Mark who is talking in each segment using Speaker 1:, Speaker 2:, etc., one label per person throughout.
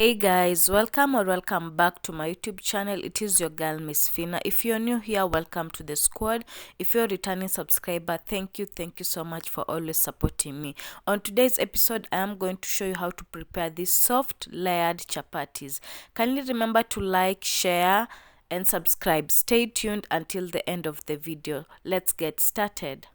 Speaker 1: Hey guys, welcome back to my YouTube channel. It is your girl Miss Fina. If you're new here, welcome to the squad. If you're a returning subscriber, thank you so much for always supporting me. On today's episode, I am going to show you how to prepare these soft layered chapatis. Kindly remember to like, share and subscribe. Stay tuned until the end of the video. Let's get started.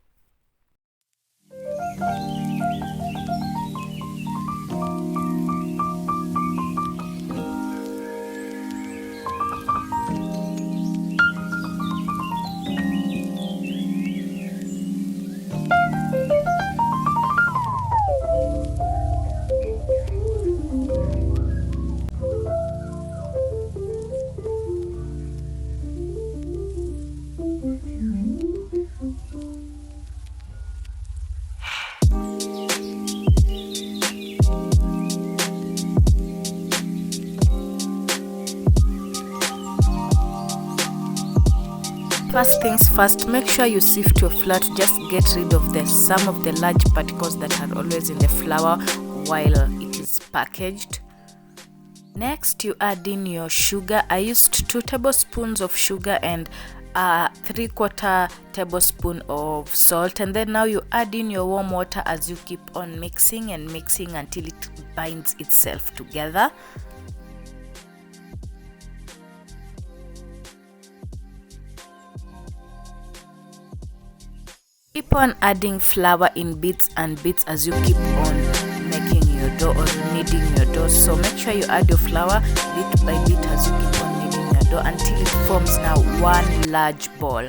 Speaker 1: First things first, make sure you sift your flour to just get rid of some of the large particles that are always in the flour while it is packaged. Next, you add in your sugar. I used 2 tablespoons of sugar and 3/4 tablespoon of salt, and then now you add in your warm water as you keep on mixing and mixing until it binds itself together. Keep on adding flour in bits and bits as you keep on making your dough or kneading your dough. So make sure you add your flour bit by bit as you keep on kneading your dough until it forms now one large ball.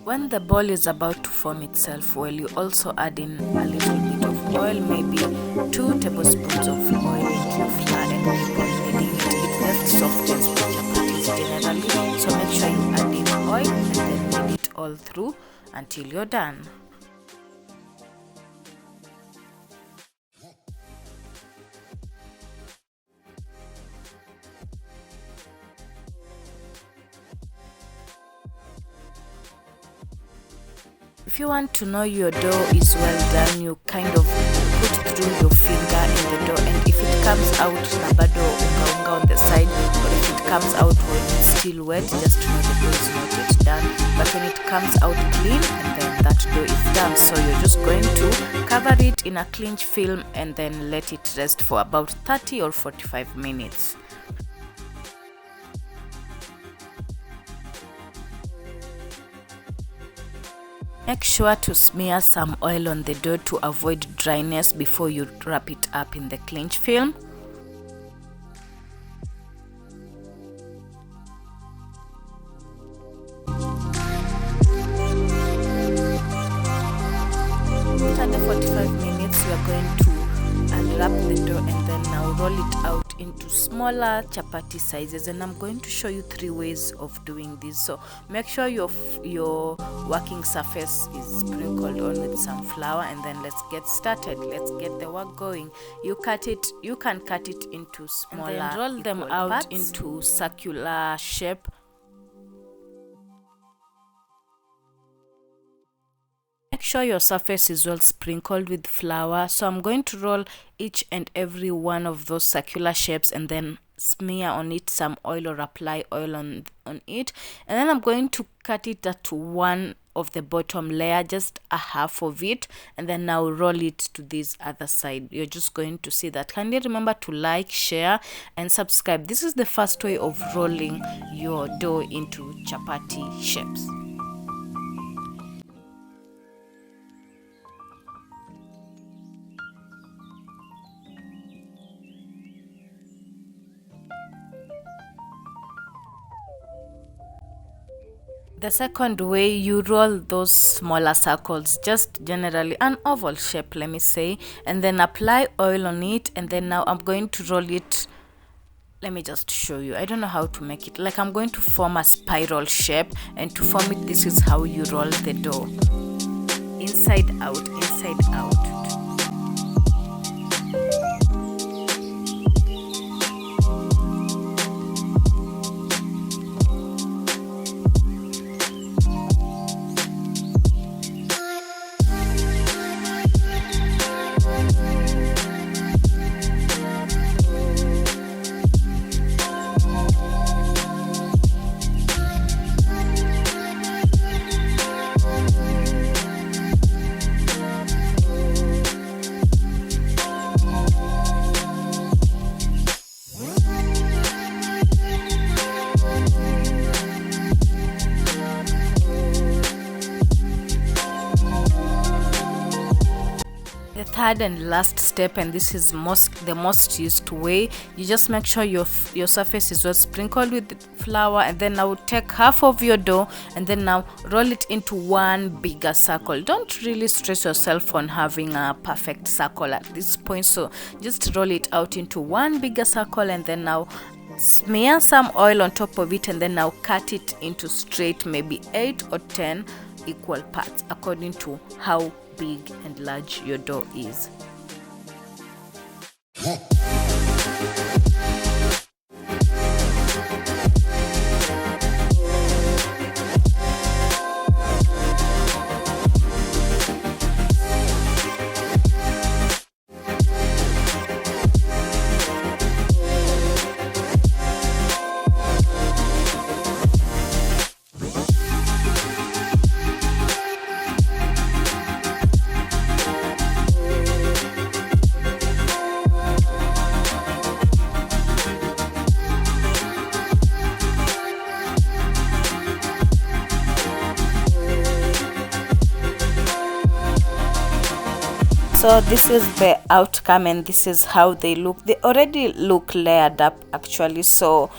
Speaker 1: When the ball is about to form itself well, you also add in a little bit of oil, maybe 2 tablespoons of oil into your flour, and keep on kneading it. It just softens the chapatis generally, so make sure you add in oil and then knead it all through until you're done. If you want to know your dough is well done, you kind of put through your finger in the dough, and if it comes out nabado unga on the side, or if it comes out when it's still wet, just know the dough is not yet done. But when it comes out clean, and then that dough is done. So you're just going to cover it in a cling film and then let it rest for about 30 or 45 minutes. Make sure to smear some oil on the dough to avoid dryness before you wrap it up in the cling film. After the 45 minutes, you are going to unwrap the dough and then now roll it out into smaller chapati sizes, and I'm going to show you 3 ways of doing this. So make sure your working surface is sprinkled on with some flour, and then let's get started. Let's get the work going. You can cut it into smaller, and then roll them out parts into circular shape. Make sure your surface is well sprinkled with flour. So I'm going to roll each and every one of those circular shapes and then smear on it some oil or apply oil on it. And then I'm going to cut it to one of the bottom layer, just a half of it, and then now roll it to this other side. You're just going to see that. Kindly remember to like, share and subscribe. This is the first way of rolling your dough into chapati shapes. The second way, you roll those smaller circles, just generally an oval shape, let me say, and then apply oil on it, and then now I'm going to roll it. Let me just show you. I don't know how to make it. Like, I'm going to form a spiral shape, and to form it, this is how you roll the dough. Inside out, inside out. third and last step, and this is the most used way. You just make sure your surface is well sprinkled with flour, and then now take half of your dough and then now roll it into one bigger circle. Don't really stress yourself on having a perfect circle at this point, so just roll it out into one bigger circle and then now smear some oil on top of it, and then now cut it into straight, maybe 8 or 10 equal parts according to how big and large your dough is. So this is the outcome, and this is how they look. They already look layered up actually. So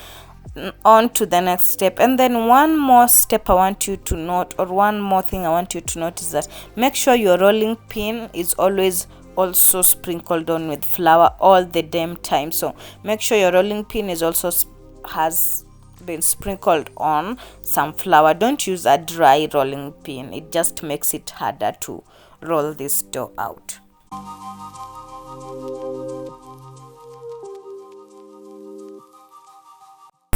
Speaker 1: on to the next step. And then one more step I want you to note, or one more thing I want you to note, is that make sure your rolling pin is always also sprinkled on with flour all the damn time. So make sure your rolling pin is also has been sprinkled on some flour. Don't use a dry rolling pin, it just makes it harder to roll this dough out.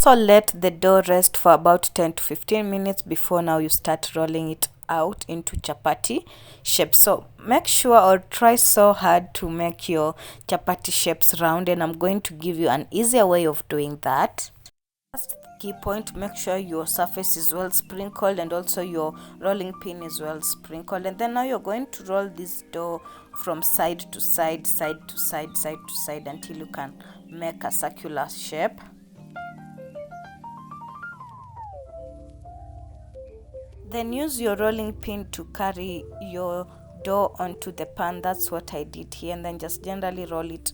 Speaker 1: So let the dough rest for about 10 to 15 minutes before now you start rolling it out into chapati shape. So make sure, or try so hard to make your chapati shapes round, and I'm going to give you an easier way of doing that. First key point, make sure your surface is well sprinkled and also your rolling pin is well sprinkled, and then now you're going to roll this dough from side to side, side to side, side to side, until you can make a circular shape. Then use your rolling pin to carry your dough onto the pan. That's what I did here, and then just generally roll it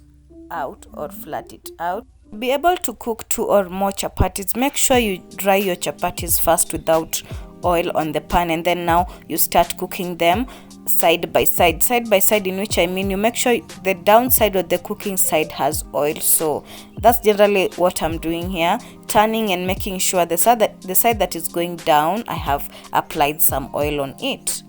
Speaker 1: out or flat it out. Be able to cook 2 or more chapatis. Make sure you dry your chapatis first without oil on the pan, and then now you start cooking them side by side, in which I mean you make sure the downside of the cooking side has oil. So that's generally what I'm doing here, turning and making sure the side that is going down, I have applied some oil on it.